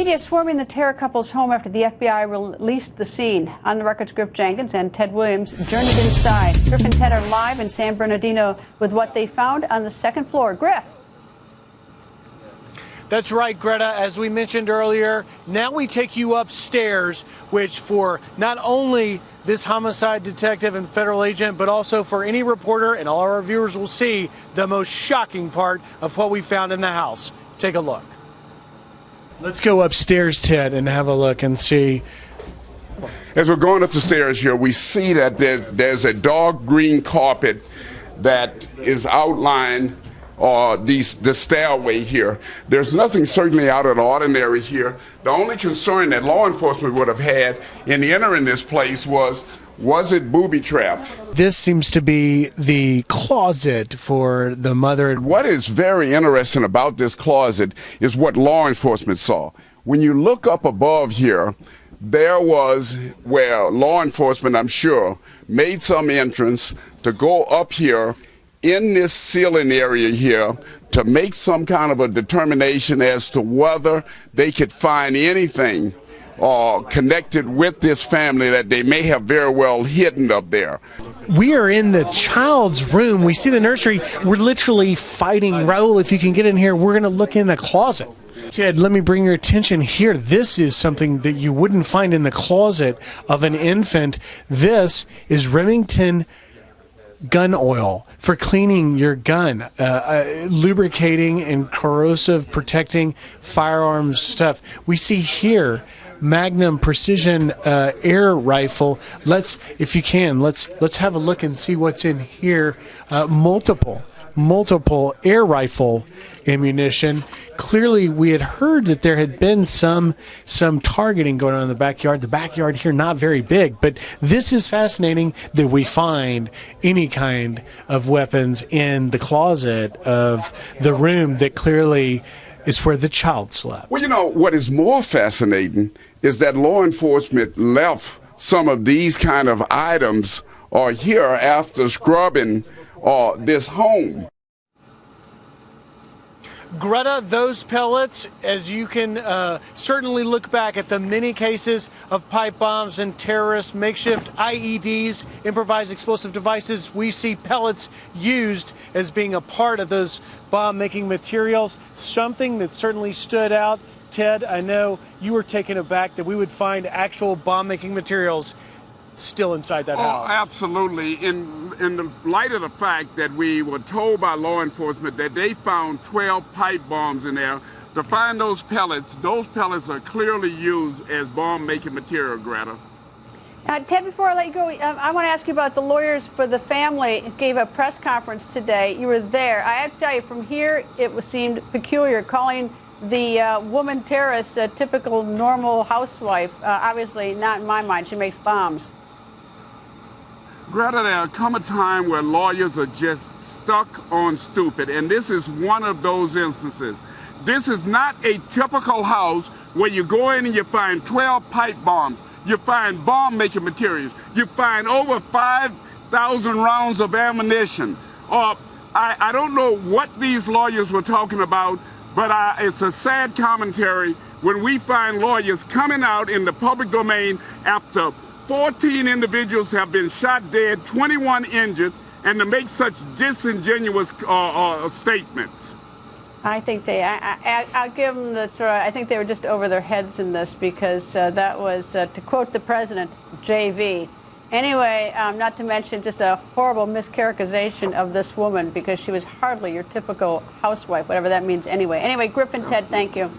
Media swarming the Terra couple's home after the FBI released the scene. On the record's Griff Jenkins and Ted Williams journeyed inside. Griff and Ted are live in San Bernardino with what they found on the second floor. Griff. That's right, Greta. As we mentioned earlier, now we take you upstairs, which for not only this homicide detective and federal agent, but also for any reporter, and all our viewers will see the most shocking part of what we found in the house. Take a look. Let's go upstairs, Ted, and have a look and see. As we're going up the stairs here, we see that there's a dark green carpet that is outlined the stairway here. There's nothing certainly out of the ordinary here. The only concern that law enforcement would have had in entering this place was it booby-trapped? This seems to be the closet for the mother. What is very interesting about this closet is what law enforcement saw. When you look up above here, there was where law enforcement, I'm sure, made some entrance to go up here in this ceiling area here to make some kind of a determination as to whether they could find anything connected with this family that they may have very well hidden up there. We are in the child's room. We see the nursery. We're literally fighting. Raul, if you can get in here, we're going to look in the closet. Ted, let me bring your attention here. This is something that you wouldn't find in the closet of an infant. This is Remington gun oil for cleaning your gun, lubricating and corrosive protecting firearms stuff. We see here Magnum precision air rifle. If you can, let's have a look and see what's in here. Multiple air rifle ammunition. Clearly, we had heard that there had been some targeting going on in the backyard. The backyard here not very big, but this is fascinating that we find any kind of weapons in the closet of the room that clearly is where the child slept. Well, you know, what is more fascinating is that law enforcement left some of these kind of items here after scrubbing this home. Greta, those pellets, as you can certainly look back at the many cases of pipe bombs and terrorist makeshift IEDs, improvised explosive devices, we see pellets used as being a part of those bomb-making materials. Something that certainly stood out. Ted, I know you were taken aback that we would find actual bomb-making materials still inside that house. Absolutely. In the light of the fact that we were told by law enforcement that they found 12 pipe bombs in there, to find those pellets are clearly used as bomb-making material, Greta. Ted, before I let you go, I want to ask you about the lawyers for the family. Gave a press conference today. You were there. I have to tell you, from here, it seemed peculiar, calling the woman terrorist a typical normal housewife. Obviously, not in my mind. She makes bombs. Greta, there come a time where lawyers are just stuck on stupid, and this is one of those instances. This is not a typical house where you go in and you find 12 pipe bombs, you find bomb-making materials, you find over 5,000 rounds of ammunition. I don't know what these lawyers were talking about, but it's a sad commentary when we find lawyers coming out in the public domain after 14 individuals have been shot dead, 21 injured, and to make such disingenuous statements. I think I'll give them this. I think they were just over their heads in this because that was, to quote the president, JV. Anyway, not to mention just a horrible mischaracterization of this woman because she was hardly your typical housewife, whatever that means anyway. Anyway, Griff and Ted, thank you.